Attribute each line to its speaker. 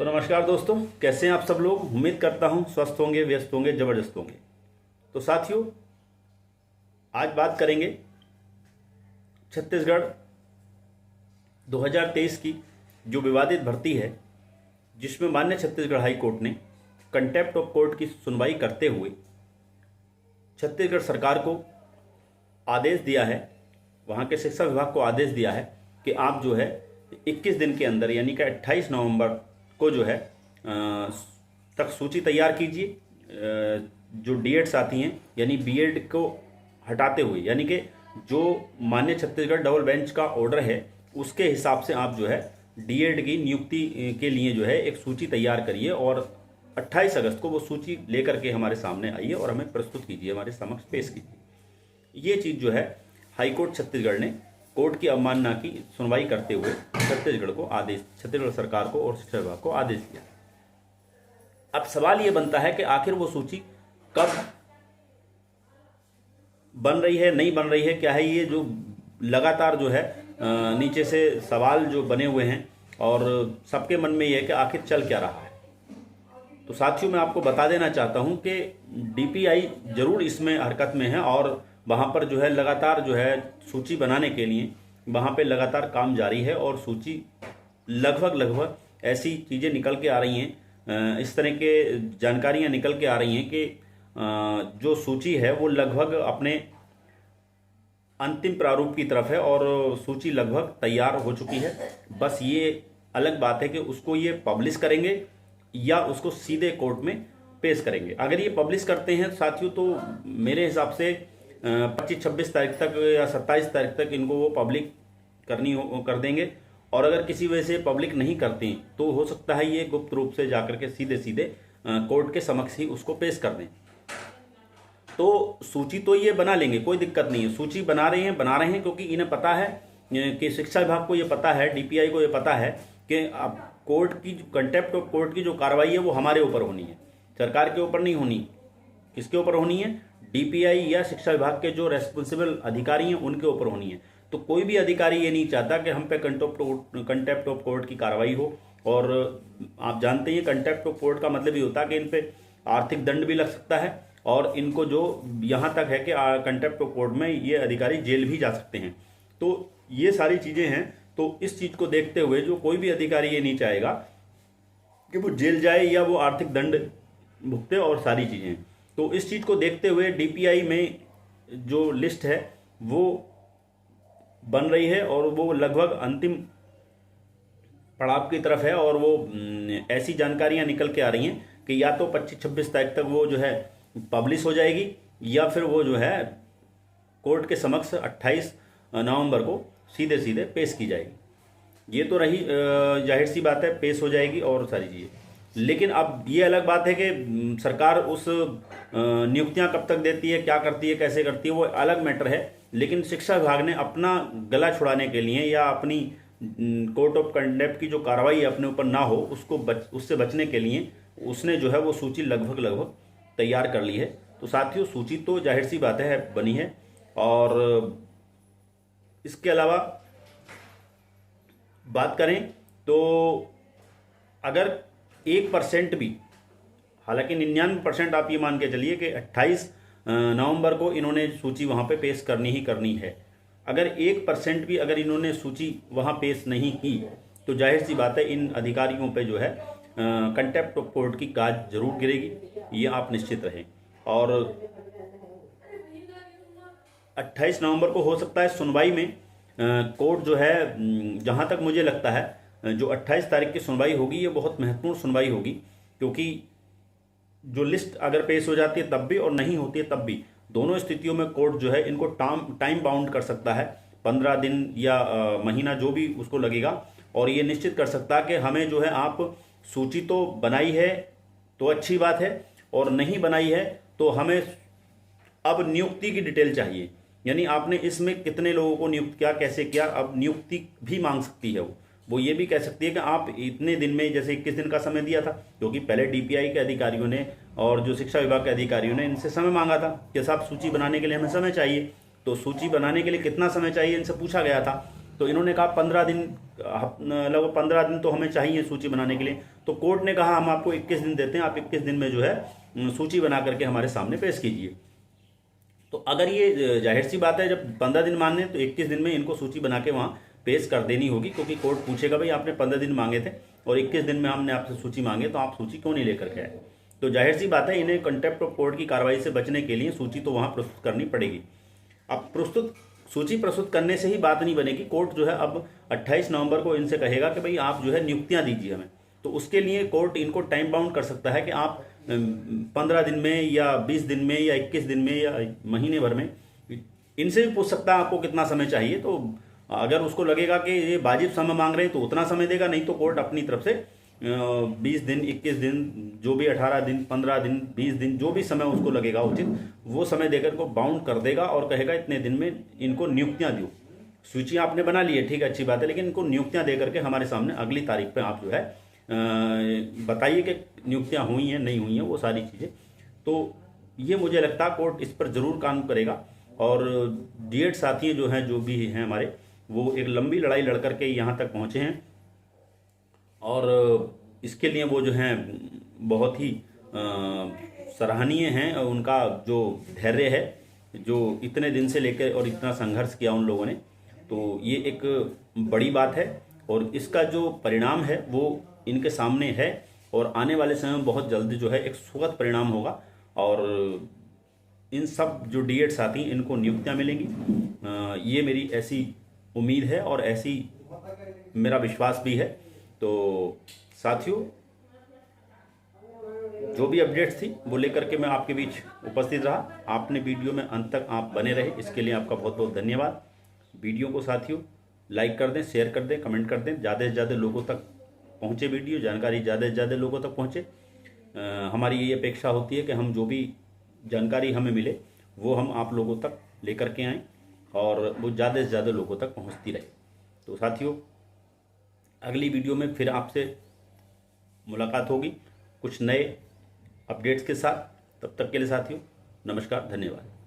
Speaker 1: तो नमस्कार दोस्तों, कैसे हैं आप सब लोग। उम्मीद करता हूं स्वस्थ होंगे, व्यस्त होंगे, जबरदस्त होंगे। तो साथियों, आज बात करेंगे छत्तीसगढ़ 2023 की जो विवादित भर्ती है, जिसमें माननीय छत्तीसगढ़ हाई कोर्ट ने कंटेम्प्ट ऑफ कोर्ट की सुनवाई करते हुए छत्तीसगढ़ सरकार को आदेश दिया है, वहाँ के शिक्षा विभाग को आदेश दिया है कि आप जो है 21 दिन के अंदर यानी कि 28 नवंबर को जो है तक सूची तैयार कीजिए। जो डीएड्स आती हैं यानी बीएड को हटाते हुए, यानी कि जो माननीय छत्तीसगढ़ डबल बेंच का ऑर्डर है उसके हिसाब से आप जो है डीएड की नियुक्ति के लिए जो है एक सूची तैयार करिए और 28 अगस्त को वो सूची लेकर के हमारे सामने आइए और हमें प्रस्तुत कीजिए, हमारे समक्ष पेश कीजिए। ये चीज़ जो है हाईकोर्ट छत्तीसगढ़ ने कोर्ट की अवमानना की सुनवाई करते हुए छत्तीसगढ़ सरकार को और शिक्षा विभाग को आदेश दिया। अब सवाल ये बनता है कि आखिर वो सूची कब बन रही है, नहीं बन रही है, क्या है ये जो लगातार जो है नीचे से सवाल जो बने हुए हैं और सबके मन में ये है कि आखिर चल क्या रहा है। तो साथियों, मैं आपको बता देना चाहता हूं कि डीपीआई जरूर इसमें हरकत में है और वहाँ पर जो है लगातार जो है सूची बनाने के लिए वहाँ पे लगातार काम जारी है और सूची लगभग ऐसी चीज़ें निकल के आ रही हैं, इस तरह के जानकारियाँ निकल के आ रही हैं कि जो सूची है वो लगभग अपने अंतिम प्रारूप की तरफ है और सूची लगभग तैयार हो चुकी है। बस ये अलग बात है कि उसको ये पब्लिश करेंगे या उसको सीधे कोर्ट में पेश करेंगे। अगर ये पब्लिश करते हैं साथियों, तो मेरे हिसाब से 25-26 तारीख तक या 27 तारीख तक इनको वो पब्लिक कर देंगे। और अगर किसी वजह से पब्लिक नहीं करती तो हो सकता है ये गुप्त रूप से जाकर के सीधे कोर्ट के समक्ष ही उसको पेश कर दें। तो सूची तो ये बना लेंगे, कोई दिक्कत नहीं है। सूची बना रहे हैं क्योंकि इन्हें पता है कि शिक्षा विभाग को ये पता है, डीपीआई को ये पता है कि अब कोर्ट की कंटेम्प्ट ऑफ कोर्ट की जो कार्रवाई है वो हमारे ऊपर होनी है, सरकार के ऊपर नहीं होनी। किसके ऊपर होनी है? डीपीआई या शिक्षा विभाग के जो रेस्पॉन्सिबल अधिकारी हैं उनके ऊपर होनी है। तो कोई भी अधिकारी ये नहीं चाहता कि हम पे कंटेम्प्ट ऑफ कोर्ट की कार्रवाई हो। और आप जानते हैं कंटेम्प्ट ऑफ कोर्ट का मतलब ये होता है कि इन पे आर्थिक दंड भी लग सकता है और इनको जो यहाँ तक है कि कंटेम्प्ट ऑफ कोर्ट में ये अधिकारी जेल भी जा सकते हैं। तो ये सारी चीज़ें हैं। तो इस चीज़ को देखते हुए जो कोई भी अधिकारी ये नहीं चाहेगा कि वो जेल जाए या वो आर्थिक दंड भुगते और सारी चीज़ें। तो इस चीज़ को देखते हुए डीपीआई में जो लिस्ट है वो बन रही है और वो लगभग अंतिम पड़ाव की तरफ है और वो ऐसी जानकारियां निकल के आ रही हैं कि या तो 25-26 तारीख तक वो जो है पब्लिश हो जाएगी या फिर वो जो है कोर्ट के समक्ष 28 नवंबर को सीधे पेश की जाएगी। ये तो रही जाहिर सी बात है, पेश हो जाएगी और सारी चीज़ें। लेकिन अब ये अलग बात है कि सरकार उस नियुक्तियां कब तक देती है, क्या करती है, कैसे करती है, वो अलग मैटर है। लेकिन शिक्षा विभाग ने अपना गला छुड़ाने के लिए या अपनी कोर्ट ऑफ कंडेप्ट की जो कार्रवाई अपने ऊपर ना हो उससे बचने के लिए उसने जो है वो सूची लगभग तैयार कर ली है। तो साथियों, सूची तो जाहिर सी बात है बनी है। और इसके अलावा बात करें तो अगर 1% भी, हालांकि 99% आप ये मान के चलिए कि 28 नवंबर को इन्होंने सूची वहाँ पे पेश करनी ही करनी है। अगर 1% भी अगर इन्होंने सूची वहाँ पेश नहीं की तो जाहिर सी बात है इन अधिकारियों पे जो है कंटेम्प्ट ऑफ कोर्ट की गाज जरूर गिरेगी, ये आप निश्चित रहें। और 28 नवंबर को हो सकता है सुनवाई में कोर्ट जो है, जहाँ तक मुझे लगता है जो 28 तारीख की सुनवाई होगी ये बहुत महत्वपूर्ण सुनवाई होगी, क्योंकि जो लिस्ट अगर पेश हो जाती है तब भी और नहीं होती है तब भी, दोनों स्थितियों में कोर्ट जो है इनको टाइम बाउंड कर सकता है, 15 दिन या महीना जो भी उसको लगेगा। और ये निश्चित कर सकता है कि हमें जो है आप सूची तो बनाई है तो अच्छी बात है और नहीं बनाई है तो हमें अब नियुक्ति की डिटेल चाहिए, यानी आपने इसमें कितने लोगों को नियुक्त किया, कैसे किया। अब नियुक्ति भी मांग सकती है वो ये भी कह सकती है कि आप इतने दिन में, जैसे 21 दिन का समय दिया था, क्योंकि पहले डीपीआई के अधिकारियों ने और जो शिक्षा विभाग के अधिकारियों ने इनसे समय मांगा था कि साहब सूची बनाने के लिए हमें समय चाहिए। तो सूची बनाने के लिए कितना समय चाहिए इनसे पूछा गया था। तो इन्होंने कहा 15 दिन, लगभग 15 दिन तो हमें चाहिए सूची बनाने के लिए। तो कोर्ट ने कहा हम आपको 21 दिन देते हैं, आप 21 दिन में जो है सूची बना करके हमारे सामने पेश कीजिए। तो अगर ये जाहिर सी बात है, जब 15 दिन मांगे तो 21 दिन में इनको सूची बना के वहाँ पेश कर देनी होगी, क्योंकि कोर्ट पूछेगा भाई आपने 15 दिन मांगे थे और 21 दिन में हमने आपसे सूची मांगे, तो आप सूची क्यों नहीं लेकर के आए। तो जाहिर सी बात है, इन्हें कंटेम्प्ट ऑफ कोर्ट की कार्रवाई से बचने के लिए सूची तो वहाँ प्रस्तुत करनी पड़ेगी। अब सूची प्रस्तुत करने से ही बात नहीं बनेगी। कोर्ट जो है अब 28 नवंबर को इनसे कहेगा कि भाई आप जो है नियुक्तियां दीजिए हमें। तो उसके लिए कोर्ट इनको टाइम बाउंड कर सकता है कि आप 15 दिन में या 20 दिन में या 21 दिन में या महीने भर में, इनसे भी पूछ सकता है आपको कितना समय चाहिए। तो अगर उसको लगेगा कि ये वाजिब समय मांग रहे हैं तो उतना समय देगा, नहीं तो कोर्ट अपनी तरफ से 20 दिन, 21 दिन, जो भी 18 दिन, 15 दिन, 20 दिन, जो भी समय उसको लगेगा उचित, वो समय देकर को बाउंड कर देगा और कहेगा इतने दिन में इनको नियुक्तियां दो। सूची आपने बना ली है, ठीक है, अच्छी बात है, लेकिन इनको नियुक्तियां दे करके हमारे सामने अगली तारीख पे आप जो है बताइए कि नियुक्तियां हुई हैं नहीं हुई हैं, वो सारी चीज़ें। तो ये मुझे लगता है कोर्ट इस पर ज़रूर काम करेगा। और डीएड साथी जो हैं, जो भी हैं हमारे, वो एक लंबी लड़ाई लड़ करके यहाँ तक पहुँचे हैं और इसके लिए वो जो हैं बहुत ही सराहनीय हैं। उनका जो धैर्य है, जो इतने दिन से लेकर और इतना संघर्ष किया उन लोगों ने, तो ये एक बड़ी बात है। और इसका जो परिणाम है वो इनके सामने है और आने वाले समय में बहुत जल्दी जो है एक सुखद परिणाम होगा और इन सब जो डीएड साथी इनको नियुक्तियां मिलेंगी। ये मेरी ऐसी उम्मीद है और ऐसी मेरा विश्वास भी है। तो साथियों, जो भी अपडेट्स थी वो लेकर के मैं आपके बीच उपस्थित रहा। आपने वीडियो में अंत तक आप बने रहे, इसके लिए आपका बहुत बहुत धन्यवाद। वीडियो को साथियों लाइक कर दें, शेयर कर दें, कमेंट कर दें, ज़्यादा से ज़्यादा लोगों तक पहुँचे वीडियो, जानकारी ज़्यादा से ज़्यादा लोगों तक पहुँचे। हमारी ये अपेक्षा होती है कि हम जो भी जानकारी हमें मिले वो हम आप लोगों तक लेकर के आएँ और वो ज़्यादा से ज़्यादा लोगों तक पहुँचती रहे। तो साथियों, अगली वीडियो में फिर आपसे मुलाकात होगी कुछ नए अपडेट्स के साथ। तब तक के लिए साथियों नमस्कार, धन्यवाद।